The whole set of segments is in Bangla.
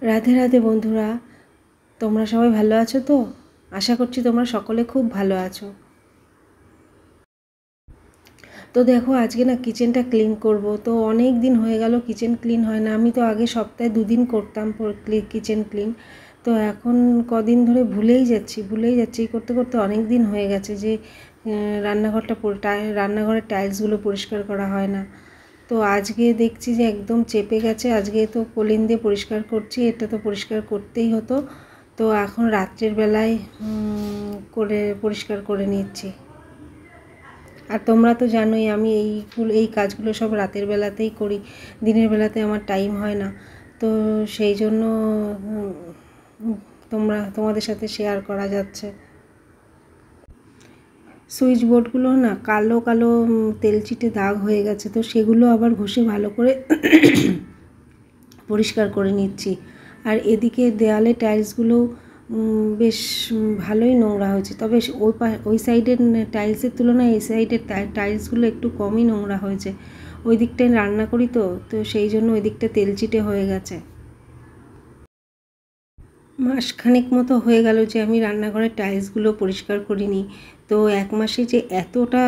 রাধে রাধে বন্ধুরা, তোমরা সবাই ভালো আছো তো? আশা করছি তোমরা সকলে খুব ভালো আছো। তো দেখো, আজকে না কিচেনটা ক্লিন করব। তো অনেক দিন হয়ে গেল কিচেন ক্লিন হয় না। আমি তো আগে সপ্তাহে 2 দিন করতাম কিচেন ক্লিন। তো এখন কদিন ধরে ভুলেই যাচ্ছি করতে করতে অনেক দিন হয়ে গেছে যে রান্নাঘরের টাইলসগুলো পরিষ্কার করা হয় না। তো আজকে দেখছি যে একদম চেপে গেছে। আজকে তো কলিন দিয়ে পরিষ্কার করছি, এটা তো পরিষ্কার করতেই হতো। তো এখন রাত্রের বেলায় পরিষ্কার করে নিচ্ছি। আর তোমরা তো জানোই আমি এই কাজগুলো সব রাতের বেলাতেই করি, দিনের বেলাতে আমার টাইম হয় না। তো সেই জন্য তোমাদের সাথে শেয়ার করা যাচ্ছে। সুইচ বোর্ডগুলো না কালো কালো তেলচিটে দাগ হয়ে গেছে, তো সেগুলো আবার ঘষে ভালো করে পরিষ্কার করে নিচ্ছি। আর এদিকে দেয়ালে টাইলসগুলো বেশ ভালোই নোংরা হয়েছে, তবে ওই সাইডের টাইলসের তুলনায় এই সাইডের টাইলসগুলো একটু কমই নোংরা হয়েছে। ওই দিকটায় রান্না করি তো সেই জন্য ওই দিকটা তেলচিটে হয়ে গেছে। মাসখানেক মতো হয়ে গেল যে আমি রান্নাঘরের টাইলসগুলো পরিষ্কার করিনি। তো 1 মাসে যে এতটা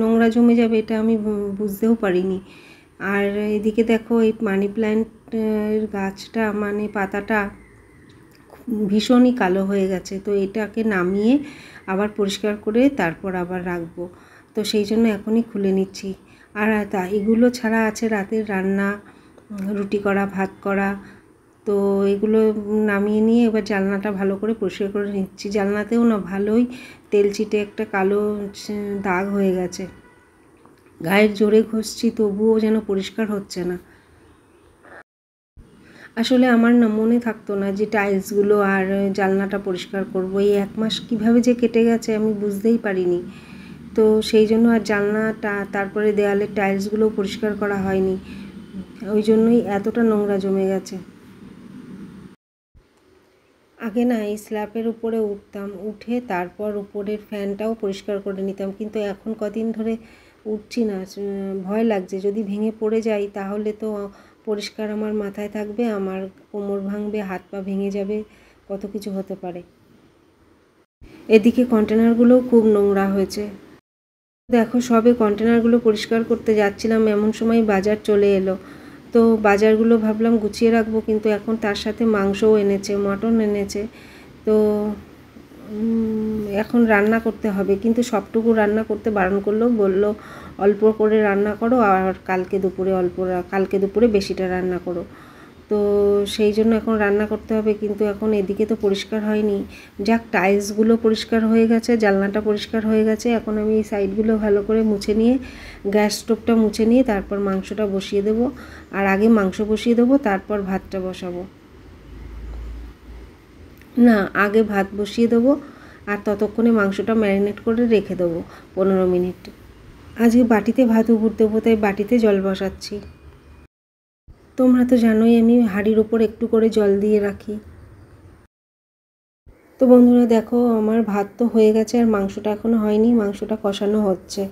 নোংরা জমে যাবে এটা আমি বুঝতেও পারিনি। আর এদিকে দেখো, এই মানি প্ল্যান্টের গাছটা মানে পাতাটা ভীষণই কালো হয়ে গেছে। তো এটাকে নামিয়ে আবার পরিষ্কার করে তারপর আবার রাখবো। তো সেই জন্য এখনই খুলে নিচ্ছি। আর এগুলো ছাড়া আছে রাতের রান্না, রুটি করা, ভাত করা। তো এগুলো নামিয়ে নিয়ে এবার জানলাটা ভালো করে পরিষ্কার করে নিচ্ছি। জানলাতেও না ভালোই তেলচিটে একটা কালো দাগ হয়ে গেছে। গায়ের জোরে ঘষছি তবুও যেন পরিষ্কার হচ্ছে না। আসলে আমার না মনে থাকতো না যে টাইলসগুলো আর জানলাটা পরিষ্কার করব। এই 1 মাস কীভাবে যে কেটে গেছে আমি বুঝতেই পারিনি। তো সেই জন্য আর জানলাটা তারপরে দেয়ালের টাইলসগুলো পরিষ্কার করা হয়নি, ওই জন্যই এতটা নোংরা জমে গেছে। আগে না এই স্ল্যাবের উপরে উঠে তারপর উপরের ফ্যানটাও পরিষ্কার করে নিতাম, কিন্তু এখন কদিন ধরে উঠছি না। ভয় লাগছে যদি ভেঙে পড়ে যাই তাহলে তো পরিষ্কার আমার মাথায় থাকবে, আমার কোমর ভাঙবে, হাত পা ভেঙে যাবে, কত কিছু হতে পারে। এদিকে কন্টেনারগুলোও খুব নোংরা হয়েছে। দেখো, সবে কন্টেনারগুলো পরিষ্কার করতে যাচ্ছিলাম এমন সময় বাজার চলে এলো। তো বাজারগুলো ভাবলাম গুছিয়ে রাখবো, কিন্তু এখন তার সাথে মাংসও এনেছে, মটন এনেছে। তো এখন রান্না করতে হবে, কিন্তু সবটুকু রান্না করতে বারণ করলো, বললো অল্প করে রান্না করো আর কালকে দুপুরে বেশিটা রান্না করো। তো সেই জন্য এখন রান্না করতে হবে, কিন্তু এখন এদিকে তো পরিষ্কার হয়নি। যাক, টাইলসগুলো পরিষ্কার হয়ে গেছে, জানলাটা পরিষ্কার হয়ে গেছে। এখন আমি এই সাইডগুলো ভালো করে মুছে নিয়ে, গ্যাস স্টোভটা মুছে নিয়ে তারপর মাংসটা বসিয়ে দেবো। আর আগে মাংস বসিয়ে দেবো, তারপর ভাতটা বসাবো। না, আগে ভাত বসিয়ে দেবো আর ততক্ষণে মাংসটা ম্যারিনেট করে রেখে দেবো 15 মিনিট। আজকে বাটিতে ভাত উপর দেবো, তাই বাটিতে জল বসাচ্ছি। তোমরা তো জানোই আমি হাঁড়ির ওপর একটু করে জল দিয়ে রাখি। তো বন্ধুরা দেখো, আমার ভাত তো হয়ে গেছে আর মাংসটা এখনও হয়নি, মাংসটা কষানো হচ্ছে।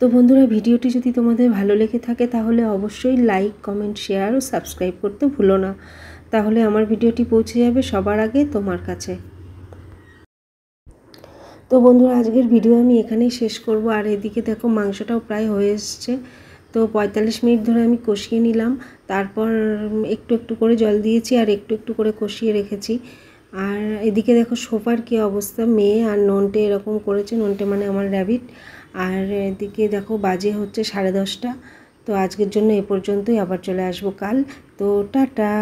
তো বন্ধুরা, ভিডিওটি যদি তোমাদের ভালো লেগে থাকে তাহলে অবশ্যই লাইক, কমেন্ট, শেয়ার ও সাবস্ক্রাইব করতে ভুলো না, তাহলে আমার ভিডিওটি পৌঁছে যাবে সবার আগে তোমার কাছে। তো বন্ধুরা, আজকের ভিডিও আমি এখানেই শেষ করব। আর এদিকে দেখো, মাংসটাও প্রায় হয়ে এসছে। তো 45 মিনিট ধরে আমি কষিয়ে নিলাম, তারপর একটু একটু করে জল দিয়েছি আর একটু একটু করে কষিয়ে রেখেছি। আর এদিকে দেখো সোফার কী অবস্থা, মেয়ে আর নন্টে এরকম করেছে, নন্টে মানে আমার র্যাবিট। আর এদিকে দেখো বাজে হচ্ছে 10:30। তো আজকের জন্য এ পর্যন্তই, আবার চলে আসবো কাল। তো টাটা।